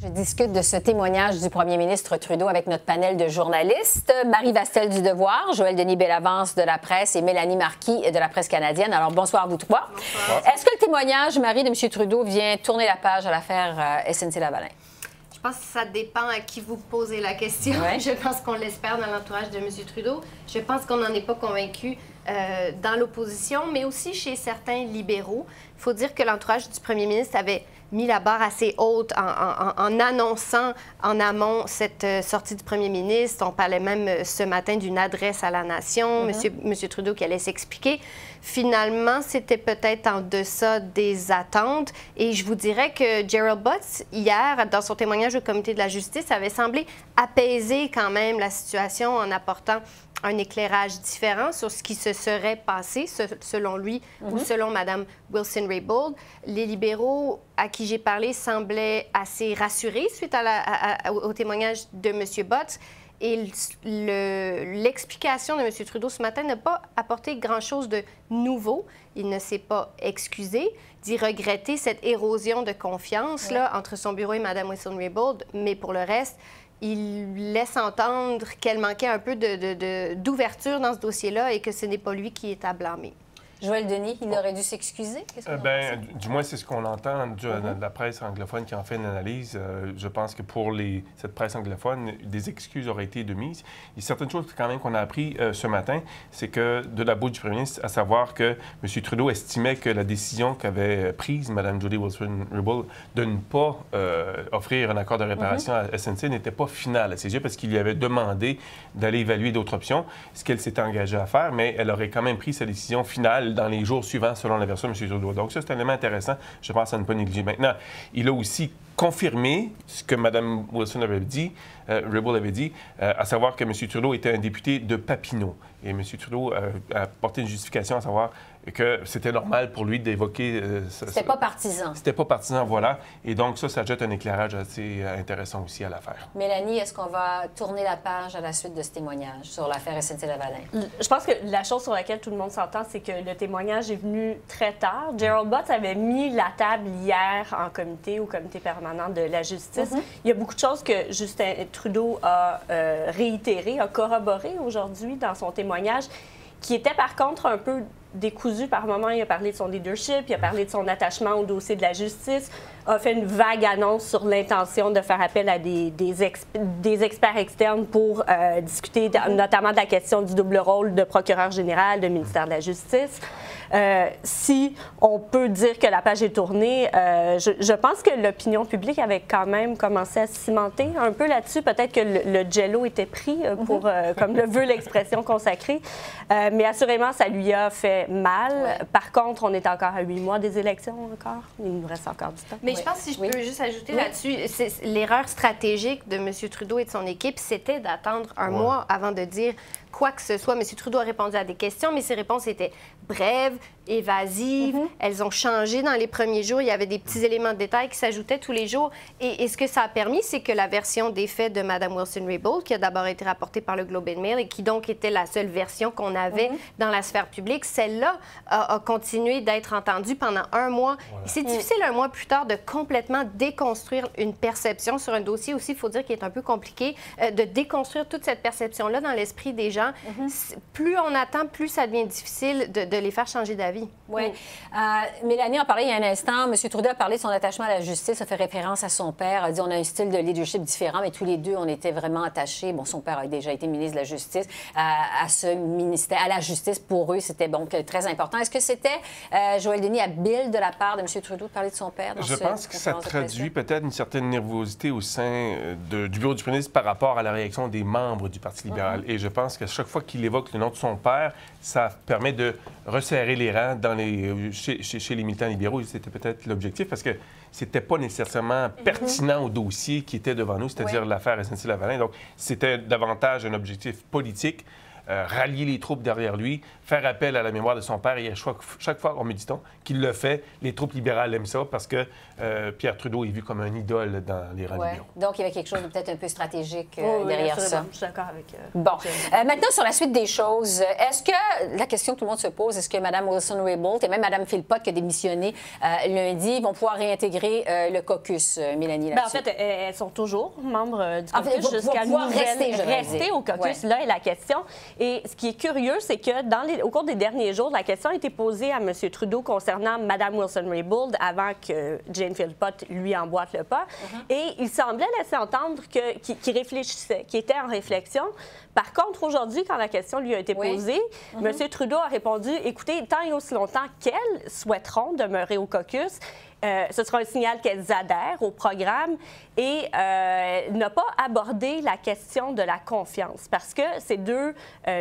Je discute de ce témoignage du premier ministre Trudeau avec notre panel de journalistes. Marie Vastel du Devoir, Joël Denis Bellavance de la presse et Mélanie Marquis de la presse canadienne. Alors, bonsoir à vous trois. Est-ce que le témoignage, Marie, de M. Trudeau vient tourner la page à l'affaire SNC-Lavalin? Je pense que ça dépend à qui vous posez la question. Ouais. Je pense qu'on l'espère dans l'entourage de M. Trudeau. Je pense qu'on n'en est pas convaincu dans l'opposition, mais aussi chez certains libéraux. Il faut dire que l'entourage du premier ministre avait mis la barre assez haute en annonçant en amont cette sortie du premier ministre. On parlait même ce matin d'une adresse à la nation, Monsieur Trudeau qui allait s'expliquer. Finalement, c'était peut-être en deçà des attentes. Et je vous dirais que Gerald Butts, hier, dans son témoignage au comité de la justice, avait semblé apaiser quand même la situation en apportant un éclairage différent sur ce qui se serait passé, selon lui ou selon Mme Wilson-Raybould. Les libéraux à qui j'ai parlé semblaient assez rassurés suite au témoignage de M. Butts. Et l'explication de M. Trudeau ce matin n'a pas apporté grand-chose de nouveau. Il ne s'est pas excusé, dit regretter cette érosion de confiance là, entre son bureau et Mme Wilson-Raybould, mais pour le reste, il laisse entendre qu'elle manquait un peu d'ouverture dans ce dossier-là et que ce n'est pas lui qui est à blâmer. Joël Denis, il aurait dû s'excuser? Du moins, c'est ce qu'on entend de la presse anglophone qui en fait une analyse. Je pense que pour cette presse anglophone, des excuses auraient été de mise. Il y a certaines choses quand même qu'on a appris ce matin, c'est que de la bouche du premier ministre, à savoir que M. Trudeau estimait que la décision qu'avait prise Mme Jody Wilson-Raybould de ne pas offrir un accord de réparation à SNC n'était pas finale à ses yeux parce qu'il lui avait demandé d'aller évaluer d'autres options, ce qu'elle s'était engagée à faire, mais elle aurait quand même pris sa décision finale dans les jours suivants, selon la version de M. Trudeau. Donc ça, c'est un élément intéressant, je pense, à ne pas négliger. Maintenant, il a aussi confirmé ce que Mme Wilson avait dit, Raybould avait dit, à savoir que M. Trudeau était un député de Papineau. Et M. Trudeau a porté une justification à savoir que c'était normal pour lui d'évoquer... C'était pas partisan. C'était pas partisan, voilà. Et donc ça jette un éclairage assez intéressant aussi à l'affaire. Mélanie, est-ce qu'on va tourner la page à la suite de ce témoignage sur l'affaire SNC-Lavalin? Je pense que la chose sur laquelle tout le monde s'entend, c'est que le témoignage est venu très tard. Gerald Butts avait mis la table hier en comité, au comité permanent de la justice. Il y a beaucoup de choses que Justin Trudeau a réitérées, a corroborées aujourd'hui dans son témoignage, qui était par contre un peu décousu par moments. Il a parlé de son leadership, il a parlé de son attachement au dossier de la justice, a fait une vague annonce sur l'intention de faire appel à des experts externes pour discuter notamment de la question du double rôle de procureur général, de ministère de la Justice. Si on peut dire que la page est tournée, je pense que l'opinion publique avait quand même commencé à se cimenter un peu là-dessus. Peut-être que le jello était pris, pour, comme le veut l'expression consacrée. Mais assurément, ça lui a fait mal. Par contre, on est encore à 8 mois des élections encore. Il nous reste encore du temps. Mais je pense, si je peux juste ajouter là-dessus, l'erreur stratégique de M. Trudeau et de son équipe, c'était d'attendre un mois avant de dire quoi que ce soit. M. Trudeau a répondu à des questions, mais ses réponses étaient brèves, évasives. Elles ont changé dans les premiers jours. Il y avait des petits éléments de détail qui s'ajoutaient tous les jours. Et ce que ça a permis, c'est que la version des faits de Mme Wilson-Raybould, qui a d'abord été rapportée par le Globe and Mail et qui donc était la seule version qu'on avait dans la sphère publique, celle-là a continué d'être entendue pendant un mois. C'est difficile, un mois plus tard, de complètement déconstruire une perception sur un dossier aussi, il faut dire, qui est un peu compliqué, de déconstruire toute cette perception-là dans l'esprit des gens. Plus on attend, plus ça devient difficile de les faire changer d'avis. Oui. Mélanie en parlait il y a un instant. M. Trudeau a parlé de son attachement à la justice, a fait référence à son père, a dit on a un style de leadership différent, mais tous les deux, on était vraiment attachés. Bon, son père a déjà été ministre de la Justice. À ce ministère, à la justice, pour eux, c'était donc très important. Est-ce que c'était, Joël Denis, habile de la part de M. Trudeau de parler de son père dans Je pense que ça traduit peut-être une certaine nervosité au sein du bureau du premier ministre par rapport à la réaction des membres du Parti libéral. Et je pense que chaque fois qu'il évoque le nom de son père, ça permet de resserrer les rangs chez les militants libéraux. C'était peut-être l'objectif parce que c'était pas nécessairement pertinent au dossier qui était devant nous, c'est-à-dire l'affaire SNC-Lavalin. Donc, c'était davantage un objectif politique rallier les troupes derrière lui, faire appel à la mémoire de son père. Et chaque fois, on me dit-on, qu'il le fait, les troupes libérales aiment ça parce que Pierre Trudeau est vu comme un idole dans les rangs libéraux. Donc, il y avait quelque chose de peut-être un peu stratégique derrière ça. Je suis d'accord avec... Bon. Maintenant, sur la suite des choses, est-ce que, la question que tout le monde se pose, est-ce que Mme Wilson-Raybould et même Mme Philpott qui a démissionné lundi vont pouvoir réintégrer le caucus, Mélanie, là-dessus? En fait, elles sont toujours membres du caucus jusqu'à rester au caucus. Là est la question. Et ce qui est curieux, c'est que au cours des derniers jours, la question a été posée à M. Trudeau concernant Mme Wilson-Raybould avant que Jane Philpott lui emboîte le pas. Et il semblait laisser entendre qu'il réfléchissait, qu'il était en réflexion. Par contre, aujourd'hui, quand la question lui a été posée, M. Trudeau a répondu, écoutez, tant et aussi longtemps qu'elles souhaiteront demeurer au caucus, ce sera un signal qu'elles adhèrent au programme et n'a pas abordé la question de la confiance parce que ces deux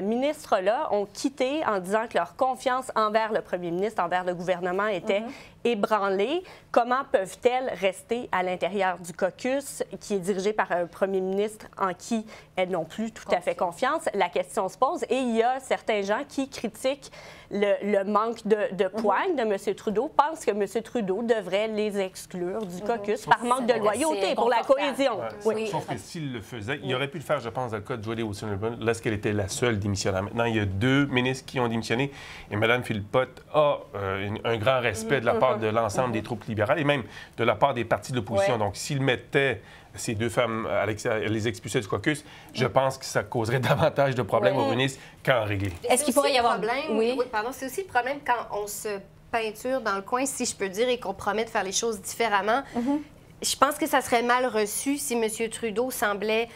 ministres-là ont quitté en disant que leur confiance envers le premier ministre, envers le gouvernement était ébranlée. Comment peuvent-elles rester à l'intérieur du caucus qui est dirigé par un premier ministre en qui elles n'ont plus tout à fait confiance? La question se pose et il y a certains gens qui critiquent le manque de poigne de M. Trudeau, pensent que M. Trudeau devrait les exclure du caucus par manque de loyauté pour la cohésion. Sauf que s'il le faisait, il aurait pu le faire, je pense, dans le cas de Jody Wilson-Raybould, lorsqu'elle était la seule démissionnaire. Maintenant, il y a 2 ministres qui ont démissionné et Mme Philpott a un grand respect de la part de l'ensemble des troupes libérales et même de la part des partis de l'opposition. Donc, s'il mettait ces 2 femmes, les expulser du caucus, je pense que ça causerait davantage de problèmes aux ministres qu'à en régler. Est-ce qu'il pourrait y avoir... Oui, pardon, c'est aussi le problème quand on se peinture dans le coin, si je peux dire, et qu'on promet de faire les choses différemment. Je pense que ça serait mal reçu si M. Trudeau semblait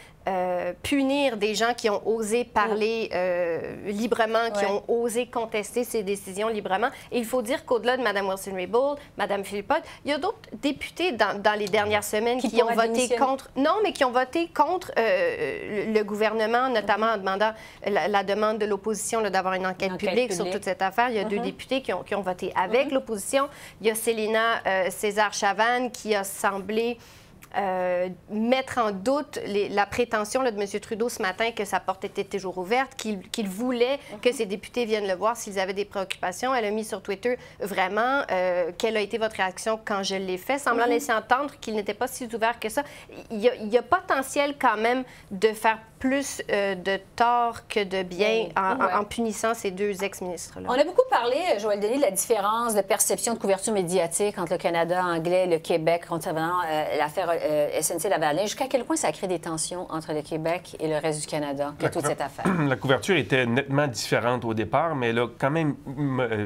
punir des gens qui ont osé parler librement, qui ont osé contester ces décisions librement. Et il faut dire qu'au-delà de Mme Wilson-Raybould, Mme Philpott, il y a d'autres députés dans les dernières semaines qui ont voté contre... Non, mais qui ont voté contre le gouvernement, notamment en demandant la demande de l'opposition d'avoir une enquête publique sur toute cette affaire. Il y a 2 députés qui ont voté avec l'opposition. Il y a Célina César-Chavannes qui a semblé mettre en doute la prétention de M. Trudeau ce matin que sa porte était toujours ouverte, qu'il voulait que ses députés viennent le voir s'ils avaient des préoccupations. Elle a mis sur Twitter vraiment quelle a été votre réaction quand je l'ai fait, semblant laisser entendre qu'il n'était pas si ouvert que ça. Il y a potentiel quand même de faire plus de tort que de bien en punissant ces 2 ex-ministres-là. On a beaucoup parlé, Joël Denis, de la différence de perception de couverture médiatique entre le Canada anglais et le Québec concernant l'affaire SNC-Lavalin. Jusqu'à quel point ça crée des tensions entre le Québec et le reste du Canada, toute cette affaire? La couverture était nettement différente au départ, mais elle a quand même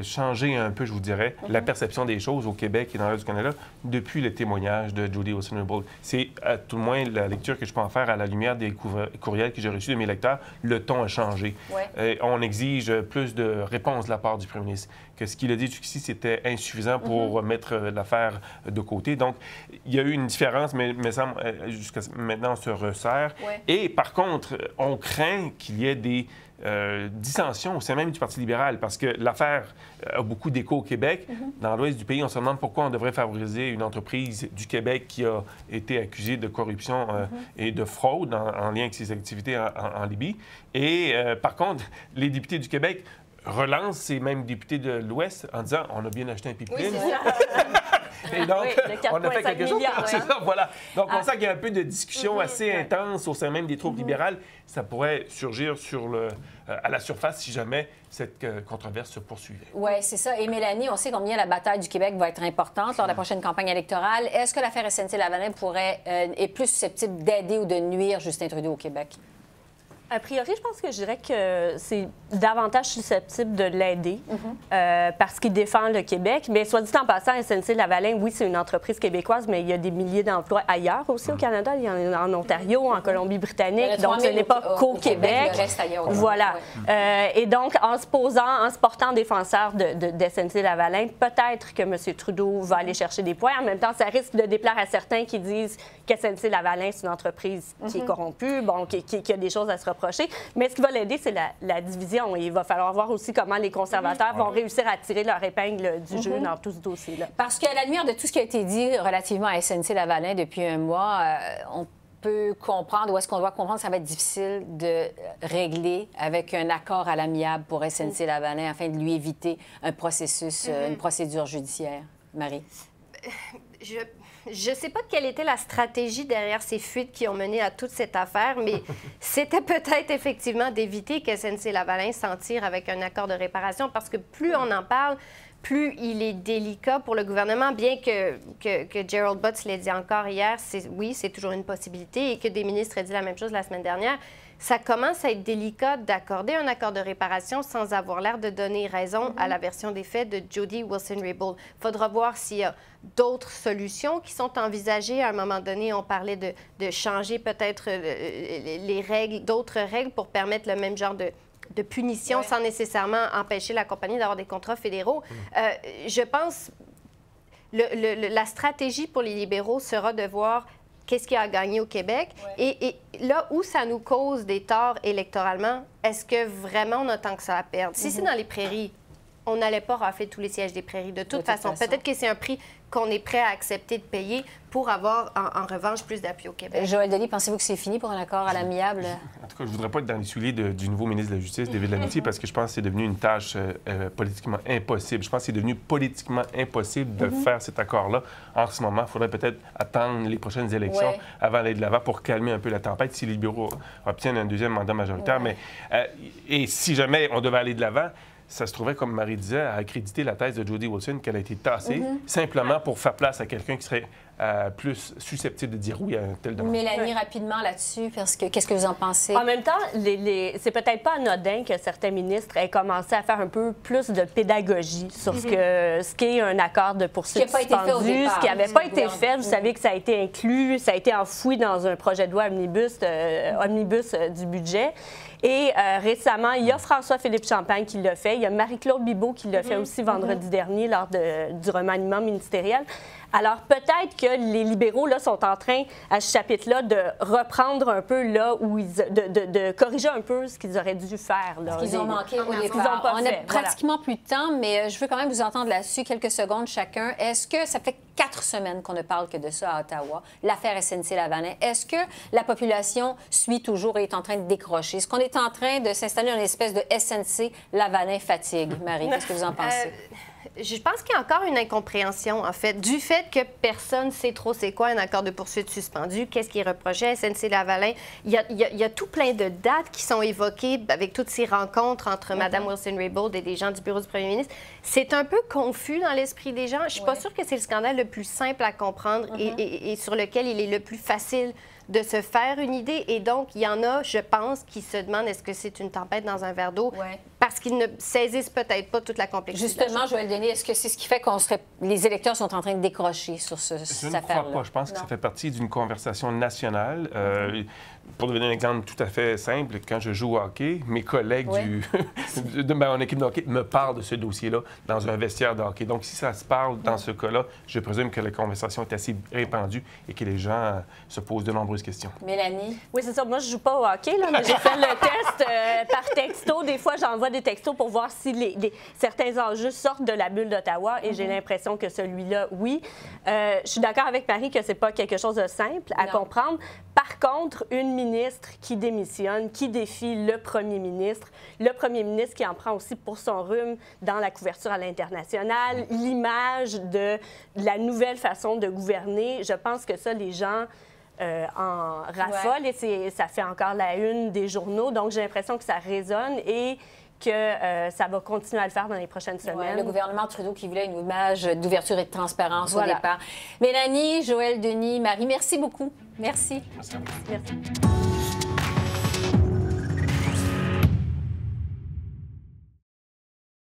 changé un peu, je vous dirais, la perception des choses au Québec et dans le reste du Canada depuis le témoignage de Jody Wilson-Raybould. C'est à tout le moins la lecture que je peux en faire à la lumière des courriels que j'ai reçus de mes lecteurs. Le ton a changé. On exige plus de réponses de la part du premier ministre. Que ce qu'il a dit jusqu'ici, c'était insuffisant pour mettre l'affaire de côté. Donc, il y a eu une différence, mais jusqu'à maintenant, on se resserre. Et par contre, on craint qu'il y ait des dissensions au sein même du Parti libéral, parce que l'affaire a beaucoup d'écho au Québec. Dans l'ouest du pays, on se demande pourquoi on devrait favoriser une entreprise du Québec qui a été accusée de corruption et de fraude en lien avec ses activités en Libye. Et par contre, les députés du Québec relance ces mêmes députés de l'Ouest en disant on a bien acheté un pipeline. Et donc, on a fait quelque chose. C'est ça, voilà. Donc, on sent qu'il y a un peu de discussion assez intense au sein même des troupes libérales. Ça pourrait surgir à la surface si jamais cette controverse se poursuivait. Oui, c'est ça. Et Mélanie, on sait combien la bataille du Québec va être importante lors de la prochaine campagne électorale. Est-ce que l'affaire SNC-Lavalin est plus susceptible d'aider ou de nuire Justin Trudeau au Québec? A priori, je pense que je dirais que c'est davantage susceptible de l'aider parce qu'il défend le Québec. Mais soit dit en passant, SNC-Lavalin, oui, c'est une entreprise québécoise, mais il y a des milliers d'emplois ailleurs aussi au Canada. Il y en a en Ontario, en Colombie-Britannique. Donc, ce n'est pas qu'au Québec. Le reste ailleurs. Voilà. Et donc, en se portant défenseur de SNC-Lavalin, peut-être que M. Trudeau va aller chercher des points. En même temps, ça risque de déplaire à certains qui disent que SNC-Lavalin, c'est une entreprise qui est corrompue, bon, qui a des choses à se reprocher. Mais ce qui va l'aider, c'est la division. Et il va falloir voir aussi comment les conservateurs vont réussir à tirer leur épingle du jeu dans tout ce dossier-là. Parce qu'à la lumière de tout ce qui a été dit relativement à SNC-Lavalin depuis un mois, peut comprendre ou est-ce qu'on doit comprendre que ça va être difficile de régler avec un accord à l'amiable pour SNC-Lavalin afin de lui éviter un processus, une procédure judiciaire? Marie? Je ne sais pas quelle était la stratégie derrière ces fuites qui ont mené à toute cette affaire, mais c'était peut-être effectivement d'éviter que SNC-Lavalin s'en tire avec un accord de réparation, parce que plus on en parle, plus il est délicat pour le gouvernement, bien que Gerald Butts l'ait dit encore hier, oui, c'est toujours une possibilité, et que des ministres aient dit la même chose la semaine dernière. Ça commence à être délicat d'accorder un accord de réparation sans avoir l'air de donner raison à la version des faits de Jody Wilson-Raybould. Il faudra voir s'il y a d'autres solutions qui sont envisagées. À un moment donné, on parlait de changer peut-être les règles, d'autres règles pour permettre le même genre de punition sans nécessairement empêcher la compagnie d'avoir des contrats fédéraux. Je pense la stratégie pour les libéraux sera de voir qu'est-ce qui a gagné au Québec. Et là où ça nous cause des torts électoralement, est-ce que vraiment on a tant que ça à perdre? Si c'est dans les prairies, on n'allait pas rafler tous les sièges des prairies. De toute façon. Peut-être que c'est un prix qu'on est prêt à accepter de payer pour avoir, en revanche, plus d'appui au Québec. Joël Denis, pensez-vous que c'est fini pour un accord à l'amiable? En tout cas, je ne voudrais pas être dans les souliers du nouveau ministre de la Justice, David Lametti, parce que je pense que c'est devenu une tâche politiquement impossible. Je pense que c'est devenu politiquement impossible de faire cet accord-là en ce moment. Il faudrait peut-être attendre les prochaines élections avant d'aller de l'avant pour calmer un peu la tempête si les libéraux obtiennent un deuxième mandat majoritaire. Mais, et si jamais on devait aller de l'avant, ça se trouvait, comme Marie disait, à accréditer la thèse de Jody Wilson qu'elle a été tassée simplement pour faire place à quelqu'un qui serait plus susceptible de dire oui à un tel demande. Mélanie, rapidement là-dessus, parce que qu'est-ce que vous en pensez? En même temps, c'est peut-être pas anodin que certains ministres aient commencé à faire un peu plus de pédagogie sur ce qu'est un accord de poursuite suspendu, ce qui n'avait pas été fait. Vous savez que ça a été inclus, ça a été enfoui dans un projet de loi omnibus du budget. Et récemment, il y a François-Philippe Champagne qui l'a fait. Il y a Marie-Claude Bibeau qui l'a fait aussi vendredi dernier lors du remaniement ministériel. Alors, peut-être que les libéraux là, sont en train, à ce chapitre-là, de reprendre un peu là où de corriger un peu ce qu'ils auraient dû faire. Là, ce qu'ils ont manqué au départ. On n'a pratiquement plus de temps, mais je veux quand même vous entendre là-dessus quelques secondes chacun. Est-ce que ça fait 4 semaines qu'on ne parle que de ça à Ottawa, l'affaire SNC-Lavalin? Est-ce que la population suit toujours et est en train de décrocher? Est-ce qu'on est en train de s'installer dans une espèce de SNC-Lavalin fatigue? Marie, qu'est-ce que vous en pensez? Je pense qu'il y a encore une incompréhension, en fait, du fait que personne ne sait trop c'est quoi un accord de poursuite suspendu, qu'est-ce qui est reproché à SNC-Lavalin. Il y a tout plein de dates qui sont évoquées avec toutes ces rencontres entre Mme Wilson-Raybould et des gens du bureau du premier ministre. C'est un peu confus dans l'esprit des gens. Je ne suis pas sûre que c'est le scandale le plus simple à comprendre et sur lequel il est le plus facile de se faire une idée. Et donc, il y en a, je pense, qui se demandent est-ce que c'est une tempête dans un verre d'eau parce qu'ils ne saisissent peut-être pas toute la complexité. Justement, Joël Denis, est-ce que c'est ce qui fait les électeurs sont en train de décrocher sur cette affaire-là? Je ne crois pas. Je pense que ça fait partie d'une conversation nationale. Pour donner un exemple tout à fait simple, quand je joue au hockey, mes collègues de mon équipe de hockey me parlent de ce dossier-là dans un vestiaire de hockey. Donc, si ça se parle dans ce cas-là, je présume que la conversation est assez répandue et que les gens se posent de nombreuses questions. Mélanie? Oui, c'est ça. Moi, je ne joue pas au hockey, là, mais j'ai fait le test par texto. Des fois, j'envoie des textos pour voir si certains enjeux sortent de la bulle d'Ottawa et j'ai l'impression que celui-là, oui. Je suis d'accord avec Marie que ce n'est pas quelque chose de simple à comprendre. Par contre, une ministre qui démissionne, qui défie le premier ministre qui en prend aussi pour son rhume dans la couverture à l'international, l'image de la nouvelle façon de gouverner, je pense que ça, les gens en raffolent et ça fait encore la une des journaux. Donc, j'ai l'impression que ça résonne et que ça va continuer à le faire dans les prochaines semaines. Le gouvernement Trudeau qui voulait une image d'ouverture et de transparence au départ. Mélanie, Joël Denis, Marie, merci beaucoup. Merci. Merci. Merci.